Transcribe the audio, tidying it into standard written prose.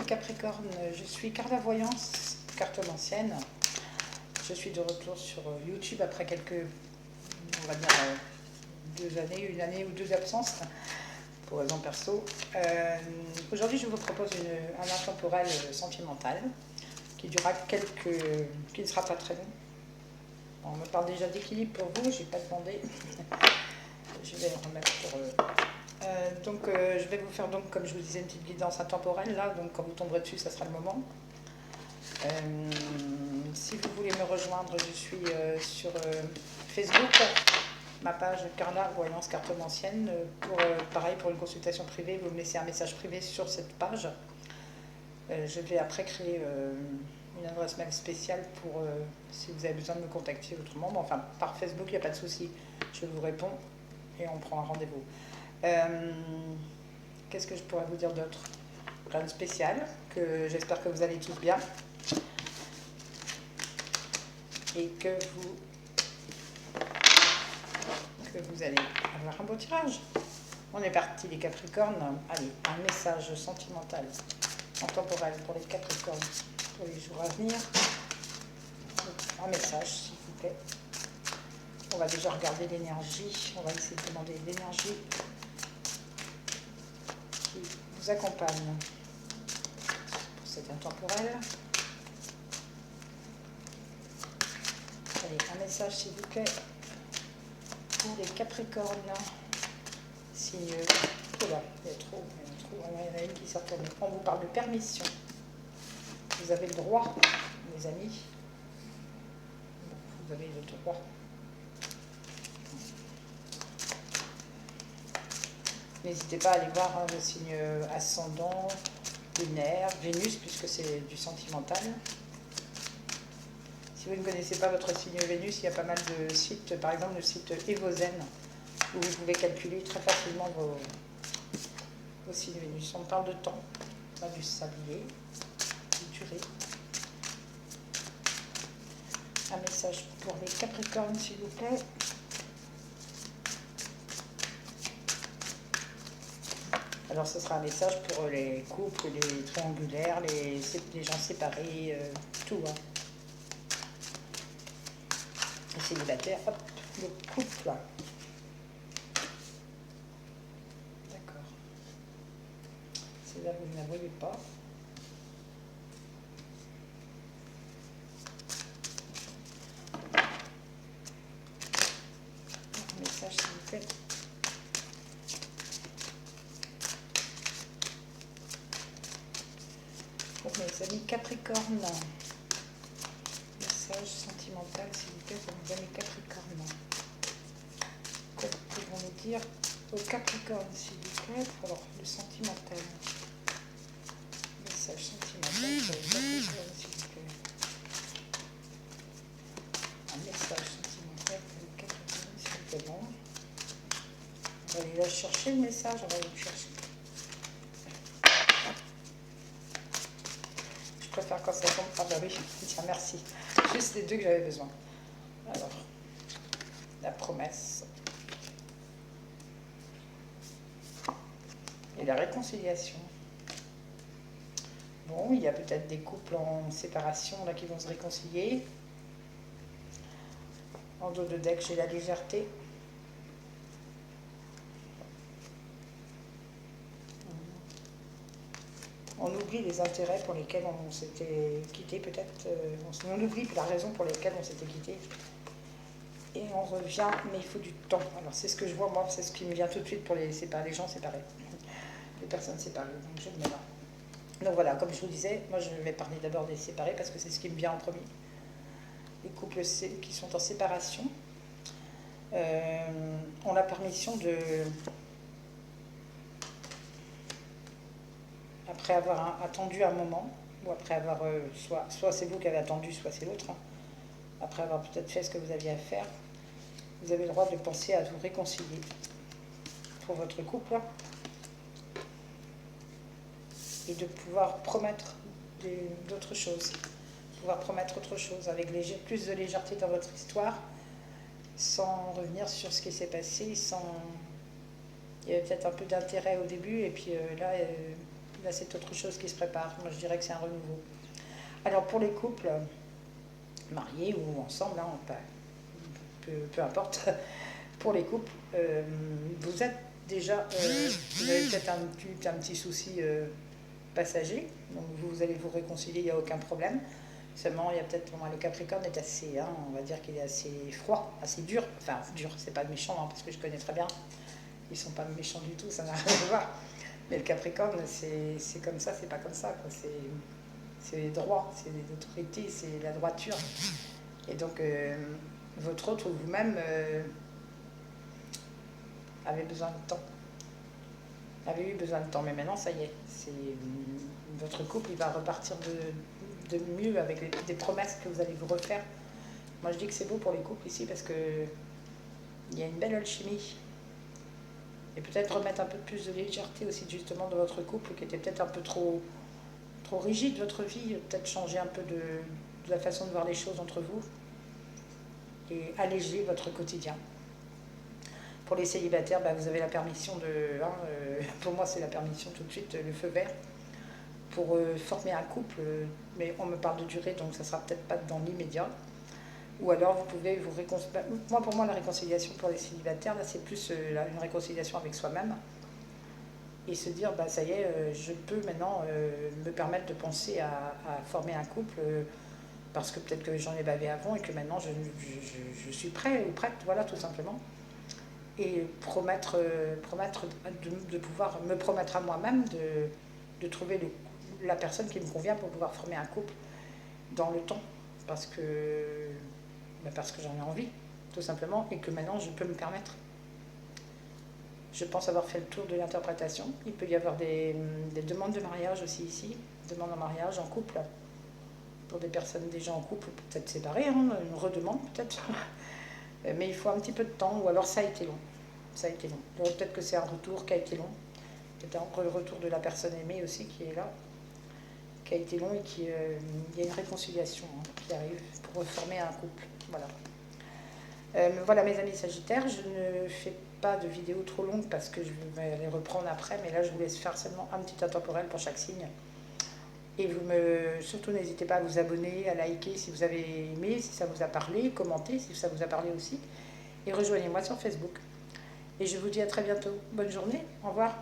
Capricorne, je suis Carla Voyance, cartomancienne. Je suis de retour sur YouTube après quelques, on va dire, 2 années, 1 année ou 2 absences, pour raison perso. Aujourd'hui, je vous propose un intemporel sentimental qui durera qui ne sera pas très long. On me parle déjà d'équilibre pour vous, je n'ai pas demandé. Je vais le remettre pour... je vais vous faire donc, comme je vous disais, une petite guidance intemporelle là, donc quand vous tomberez dessus, ça sera le moment. Si vous voulez me rejoindre, je suis sur Facebook, ma page Carla Voyance Cartomancienne. Pareil, pour une consultation privée, vous me laissez un message privé sur cette page. Je vais après créer une adresse mail spéciale pour si vous avez besoin de me contacter autrement. Mais enfin, par Facebook, il n'y a pas de souci. Je vous réponds et on prend un rendez-vous. Qu'est-ce que je pourrais vous dire d'autre? Rien de spécial, que j'espère que vous allez tous bien et que vous allez avoir un beau tirage. On est parti les Capricornes. Allez, un message sentimental intemporel pour les Capricornes pour les jours à venir. Un message, s'il vous plaît. On va déjà regarder l'énergie. On va essayer de demander l'énergie qui vous accompagne pour cet intemporel. Allez, un message, s'il vous plaît, pour les Capricornes. Signe. Oh là, il y a trop. Il y en a une qui sort. On vous parle de permission. Vous avez le droit, mes amis. Vous avez le droit. N'hésitez pas à aller voir le signe ascendant, lunaire, Vénus, puisque c'est du sentimental. Si vous ne connaissez pas votre signe Vénus, il y a pas mal de sites, par exemple le site Evozen, où vous pouvez calculer très facilement vos signes Vénus. On parle de temps, pas du sablier, du durée. Un message pour les Capricornes, s'il vous plaît. Alors ce sera un message pour les couples, les triangulaires, les gens séparés, tout. Hein. Les célibataires, hop, le couple. D'accord. C'est là que vous ne la voyez pas. Un message, s'il vous plaît. Pour mes amis Capricorne. Message sentimental, s'il vous plaît, pour mes amis Capricorne. Que pouvons-nous dire aux Capricornes, s'il vous plaît, pour le sentimental? Message sentimental pour les Capricornes, s'il vous plaît. Un message sentimental pour les Capricornes, s'il vous plaît. Bon. On va aller chercher le message, on va aller le chercher. Je préfère quand ça tombe. Ah bah oui, tiens, merci. Juste les deux que j'avais besoin. Alors, la promesse et la réconciliation. Bon, il y a peut-être des couples en séparation là qui vont se réconcilier. En dos de deck, j'ai la légèreté. On oublie les intérêts pour lesquels on s'était quitté, peut-être. On oublie la raison pour laquelle on s'était quitté. Et on revient, mais il faut du temps. Alors c'est ce que je vois, moi, c'est ce qui me vient tout de suite pour les gens séparés. Les personnes séparées. Donc je le mets là. Donc voilà, comme je vous disais, moi je vais parler d'abord des séparés parce que c'est ce qui me vient en premier. Les couples qui sont en séparation ont la permission de... Après avoir attendu un moment, ou après avoir, soit c'est vous qui avez attendu, soit c'est l'autre, hein. Après avoir peut-être fait ce que vous aviez à faire, vous avez le droit de penser à vous réconcilier pour votre couple, hein, et de pouvoir promettre d'autres choses, pouvoir promettre autre chose, avec plus de légèreté dans votre histoire, sans revenir sur ce qui s'est passé, il y avait peut-être un peu d'intérêt au début, et puis là... Là, c'est autre chose qui se prépare. Moi, je dirais que c'est un renouveau. Alors, pour les couples mariés ou ensemble, hein, peu importe, pour les couples, vous êtes déjà, vous avez peut-être un petit souci passager, donc vous allez vous réconcilier, il n'y a aucun problème. Seulement, il y a peut-être, le Capricorne est assez, hein, on va dire qu'il est assez froid, assez dur. Enfin, dur, c'est pas méchant, hein, parce que je connais très bien. Ils sont pas méchants du tout, ça n'a rien à voir. Mais le Capricorne, c'est comme ça, c'est pas comme ça, quoi. C'est droit, c'est l'autorité, c'est la droiture. Et donc, votre autre ou vous-même avez besoin de temps. Avez eu besoin de temps, mais maintenant, ça y est. Votre couple, il va repartir de mieux avec des promesses que vous allez vous refaire. Moi, je dis que c'est beau pour les couples ici parce que il y a une belle alchimie. Et peut-être remettre un peu plus de légèreté aussi justement dans votre couple qui était peut-être un peu trop rigide votre vie, peut-être changer un peu de la façon de voir les choses entre vous et alléger votre quotidien. Pour les célibataires, vous avez la permission pour moi c'est la permission tout de suite, le feu vert, pour former un couple, mais on me parle de durée, donc ça sera peut-être pas dans l'immédiat. Ou alors vous pouvez vous réconcilier. Pour moi, la réconciliation pour les célibataires, là, c'est plus une réconciliation avec soi-même. Et se dire, ça y est, je peux maintenant me permettre de penser à former un couple, parce que peut-être que j'en ai bavé avant et que maintenant je suis prêt ou prête, voilà, tout simplement. Et promettre de pouvoir me promettre à moi-même de trouver la personne qui me convient pour pouvoir former un couple dans le temps. Parce que j'en ai envie, tout simplement, et que maintenant je peux me permettre. Je pense avoir fait le tour de l'interprétation. Il peut y avoir des demandes de mariage aussi ici, demandes en mariage en couple, pour des personnes déjà en couple, peut-être séparées, hein, une redemande peut-être. Mais il faut un petit peu de temps, ou alors ça a été long. Ça a été long. Donc peut-être que c'est un retour qui a été long. Peut-être encore le retour de la personne aimée aussi qui est là, qui a été long et il y a une réconciliation qui arrive pour former un couple. Voilà. Voilà mes amis Sagittaires, je ne fais pas de vidéos trop longues parce que je vais les reprendre après, mais là je vous laisse faire seulement un petit intemporel pour chaque signe. Et surtout n'hésitez pas à vous abonner, à liker si vous avez aimé, si ça vous a parlé, commentez si ça vous a parlé aussi. Et rejoignez-moi sur Facebook. Et je vous dis à très bientôt. Bonne journée, au revoir.